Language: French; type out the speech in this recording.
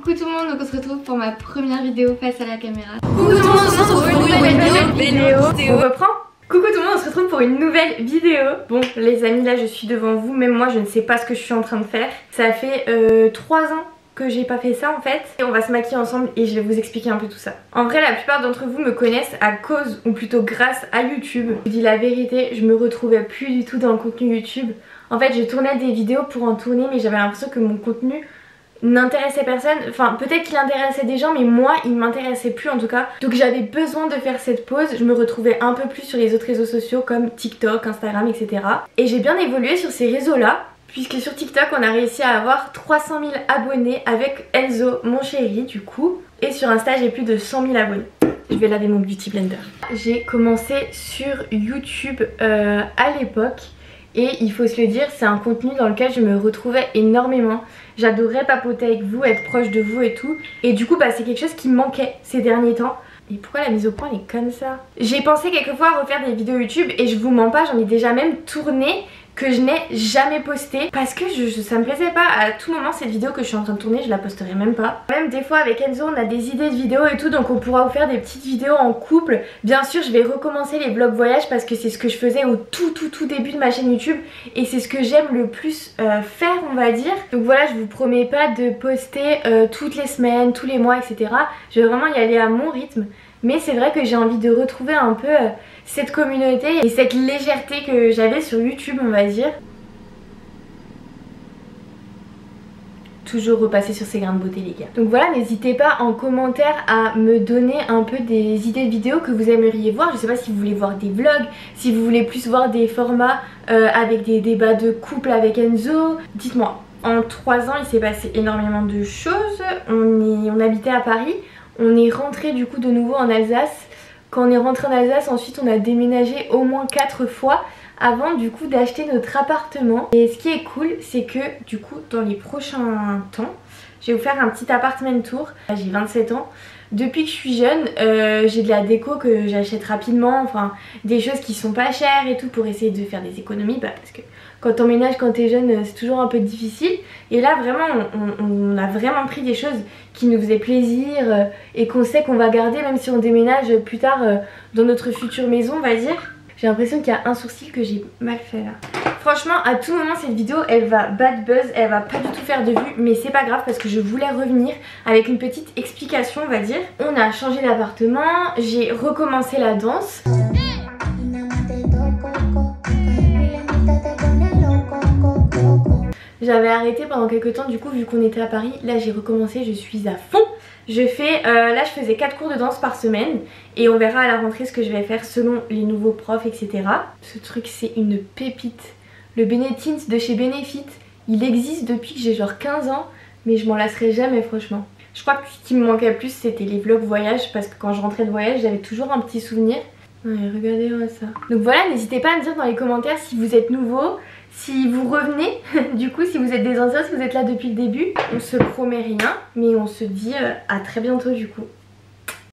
Coucou tout le monde, donc on se retrouve pour ma première vidéo face à la caméra. Coucou tout le monde, on se retrouve pour une nouvelle vidéo. On reprend. Coucou tout le monde, on se retrouve pour une nouvelle vidéo. Bon les amis, là je suis devant vous, même moi je ne sais pas ce que je suis en train de faire. Ça fait 3 ans que j'ai pas fait ça en fait. Et on va se maquiller ensemble et je vais vous expliquer un peu tout ça. En vrai la plupart d'entre vous me connaissent à cause ou plutôt grâce à YouTube. Je vous dis la vérité, je me retrouvais plus du tout dans le contenu YouTube. En fait je tournais des vidéos pour en tourner mais j'avais l'impression que mon contenu n'intéressait personne, enfin peut-être qu'il intéressait des gens mais moi il m'intéressait plus en tout cas. Donc j'avais besoin de faire cette pause, je me retrouvais un peu plus sur les autres réseaux sociaux comme TikTok, Instagram etc. Et j'ai bien évolué sur ces réseaux là puisque sur TikTok on a réussi à avoir 300 000 abonnés avec Enzo mon chéri du coup. Et sur Insta j'ai plus de 100 000 abonnés. Je vais laver mon beauty blender. J'ai commencé sur YouTube à l'époque. Et il faut se le dire, c'est un contenu dans lequel je me retrouvais énormément. J'adorais papoter avec vous, être proche de vous et tout. Et du coup bah c'est quelque chose qui me manquait ces derniers temps. Et pourquoi la mise au point elle est comme ça? J'ai pensé quelquefois à refaire des vidéos YouTube et je vous mens pas, j'en ai déjà même tourné que je n'ai jamais posté parce que ça me plaisait pas. À tout moment cette vidéo que je suis en train de tourner je la posterai même pas. Même des fois avec Enzo on a des idées de vidéos et tout, donc on pourra vous faire des petites vidéos en couple. Bien sûr je vais recommencer les vlogs voyage parce que c'est ce que je faisais au tout début de ma chaîne YouTube et c'est ce que j'aime le plus faire on va dire. Donc voilà, je vous promets pas de poster toutes les semaines, tous les mois etc. Je vais vraiment y aller à mon rythme. Mais c'est vrai que j'ai envie de retrouver un peu cette communauté et cette légèreté que j'avais sur YouTube on va dire. Toujours repasser sur ces grains de beauté les gars. Donc voilà, n'hésitez pas en commentaire à me donner un peu des idées de vidéos que vous aimeriez voir. Je sais pas si vous voulez voir des vlogs, si vous voulez plus voir des formats avec des débats de couple avec Enzo. Dites-moi, en 3 ans il s'est passé énormément de choses. On habitait à Paris. On est rentré du coup de nouveau en Alsace. Quand on est rentré en Alsace, ensuite on a déménagé au moins 4 fois avant du coup d'acheter notre appartement. Et ce qui est cool, c'est que du coup dans les prochains temps, je vais vous faire un petit appartement tour. J'ai 27 ans. Depuis que je suis jeune, j'ai de la déco que j'achète rapidement, enfin des choses qui sont pas chères et tout pour essayer de faire des économies parce que quand on ménage quand t'es jeune c'est toujours un peu difficile. Et là vraiment on a vraiment pris des choses qui nous faisaient plaisir et qu'on sait qu'on va garder même si on déménage plus tard dans notre future maison on va dire. J'ai l'impression qu'il y a un sourcil que j'ai mal fait là. Franchement à tout moment cette vidéo elle va bad buzz, elle va pas du tout faire de vues mais c'est pas grave parce que je voulais revenir avec une petite explication on va dire. On a changé d'appartement, j'ai recommencé la danse. J'avais arrêté pendant quelques temps du coup vu qu'on était à Paris, là j'ai recommencé, je suis à fond. Je fais, là je faisais 4 cours de danse par semaine et on verra à la rentrée ce que je vais faire selon les nouveaux profs etc. Ce truc c'est une pépite. Le Benetint de chez Benefit, il existe depuis que j'ai genre 15 ans mais je m'en lasserai jamais franchement. Je crois que ce qui me manquait le plus c'était les vlogs voyage parce que quand je rentrais de voyage j'avais toujours un petit souvenir. Ouais, regardez-moi ça. Donc voilà, n'hésitez pas à me dire dans les commentaires si vous êtes nouveau, si vous revenez, du coup si vous êtes des anciens, si vous êtes là depuis le début. On se promet rien, mais on se dit à très bientôt du coup.